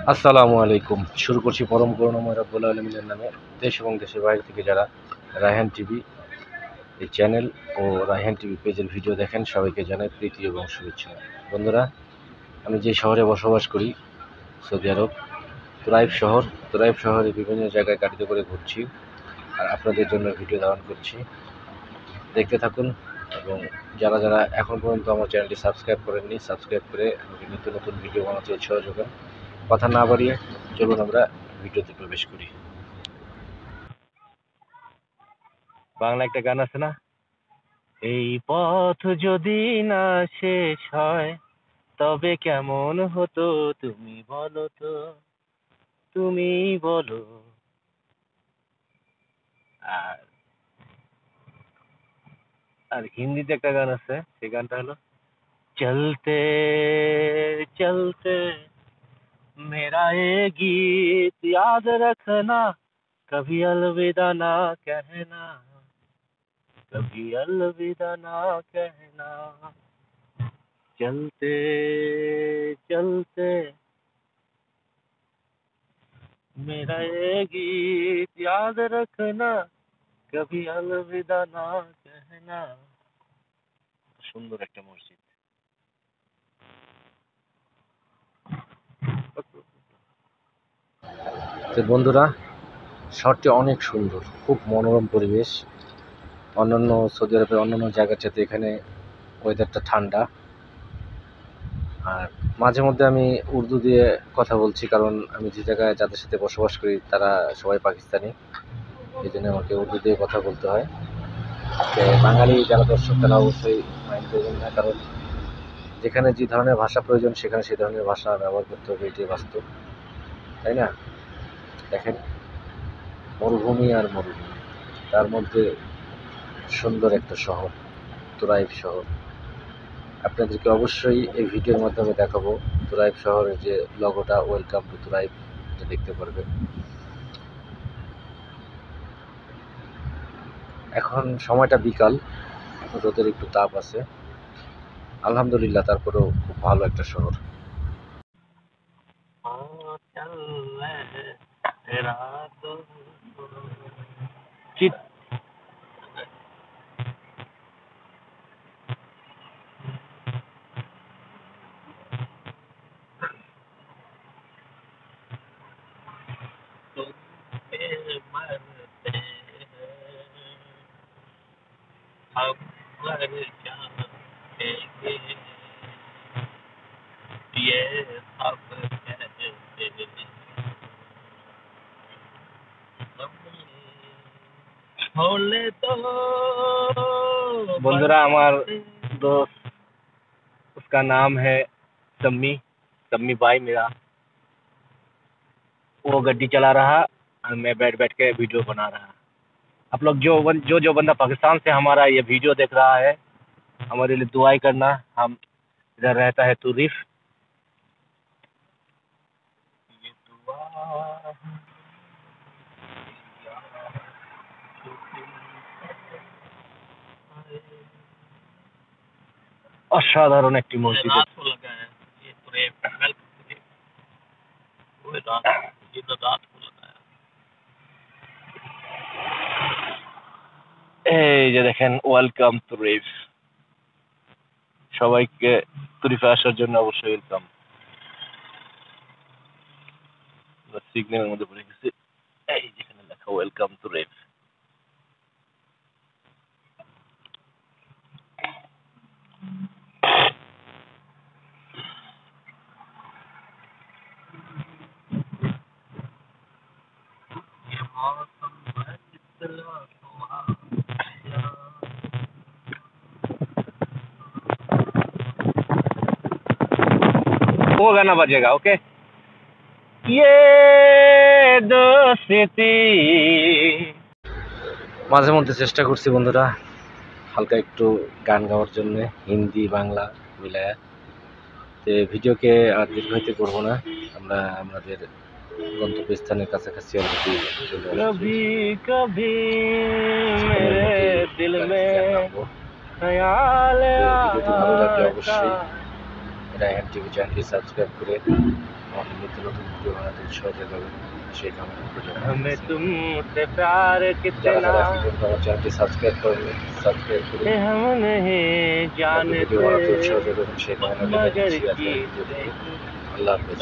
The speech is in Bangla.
আসসালামু আলাইকুম। শুরু করছি পরম করুণাময় রব্বুল আলামিনের নামে। দেশ এবং দেশের বাইরে থেকে যারা রায়হান টিভি এই চ্যানেল ও রায়হান টিভি পেজের ভিডিও দেখেন সবাইকে জানাই প্রীতি এবং শুভেচ্ছা। বন্ধুরা, আমি যে শহরে বসবাস করি সৌদি আরব, তুরাইব শহর। তুরাইব শহরে বিভিন্ন জায়গায় গাড়িতে করে ঘুরছি আর আপনাদের জন্য ভিডিও ধারণ করছি। দেখতে থাকুন এবং যারা যারা এখন পর্যন্ত আমার চ্যানেলটি সাবস্ক্রাইব করেননি সাবস্ক্রাইব করে আমাকে নিত্য নতুন ভিডিও বানাতে উৎসাহ যোগান। কথা না বাড়িয়ে চলুন আমরা ভিডিওতে প্রবেশ করি। বাংলা একটা গান আছে না, এই পথ যদি না শেষ হয় তবে কেমন হতো তুমি বলো তো, তুমি বলো। আর আর হিন্দিতে একটা গান আছে, সেই গানটা হলো চলতে চলতে मेरा ये गीत याद रखना, कभी अलविदा ना कहना, कभी अलविदा ना कहना, चलते चलते मेरा ये गीत याद रखना, कभी अलविदा ना कहना। সুন্দর একটা মসজিদ। তো বন্ধুরা, শহরটি অনেক সুন্দর, খুব মনোরম পরিবেশ। অন্যান্য সৌদি আরবের অন্যান্য জায়গার চাইতে এখানে ওয়েদারটা ঠান্ডা। আর মাঝে মধ্যে আমি উর্দু দিয়ে কথা বলছি, কারণ আমি যে জায়গায় যাদের সাথে বসবাস করি তারা সবাই পাকিস্তানি, এই জন্য আমাকে উর্দু দিয়ে কথা বলতে হয়। তো বাঙালি যারা দর্শক তারা অবশ্যই মাইন্ড করবেন না, কারণ যেখানে যে ধরনের ভাষা প্রয়োজন সেখানে সেই ধরনের ভাষা ব্যবহার করতে হবে, এটাই বাস্তব, তাই না? দেখেন, মরুভূমি আর মরুভূমি, তার মধ্যে সুন্দর একটা শহর, তুরাইব শহর। আপনাদেরকে অবশ্যই এই ভিডিওর মাধ্যমে দেখাবো তুরাইব শহরের যে লগোটা, ওয়েলকাম টু তুরাইব, এটা দেখতে পারবেন। এখন সময়টা বিকাল, রোদের একটু তাপ আছে, আলহামদুলিল্লাহ, তারপরেও খুব ভালো একটা শহর। চিত বন্ধুরা, আমার दोस्त, उसका नाम है सम्मी, सम्मी भाई मेरा। वो गड्डी चला रहा और मैं बैठ बैठ के वीडियो बना रहा। आप लोग जो बंदा पाकिस्तान से हमारा ये वीडियो देख रहा है, हमारे लिए दुआई करना। हम इधर रहता है तुरीफ। অসাধারণ একটি মসজিদ। এই যে দেখেন, ওয়েলকাম তুরিফ। সবাইকে তুরিফে আসার জন্য অবশ্যই ওয়েলকাম। সিগন্যালের মধ্যে পড়ে গেছি, এই যেখানে লেখা ওয়েলকাম তুরিফ। वो गाना बजेगा, ओके। ये दोस्ती। মাঝে মধ্যে চেষ্টা করছি বন্ধুরা হালকা একটু গান গাওয়ার জন্য, হিন্দি বাংলা মিলায়া। তো ভিডিওকে আর দীর্ঘায়িত করবো না, আমরা আমাদের গন্তব্যস্থানের কাছাকাছি অলরেডি চলে আসছি। ভিডিওটি ভালো লাগলে অবশ্যই রায়হান টিভি চ্যানেলটি সাবস্ক্রাইব করে আমাদের নিত্য নতুন ভিডিও বানাতে উৎসাহ যোগাবেন সেই কামনা করে हमें तुमसे प्यार যারা कितना যারা এখন পর্যন্ত আমার চ্যানেলটি সাবস্ক্রাইব করেন সাবস্ক্রাইব করে है हम नहीं আমাদের ভিডিও जानते বানাতে উৎসাহ যোগাবেন সেই কামনা করে मगर আজকের ভিডিও থেকে। আল্লাহ হাফেজ।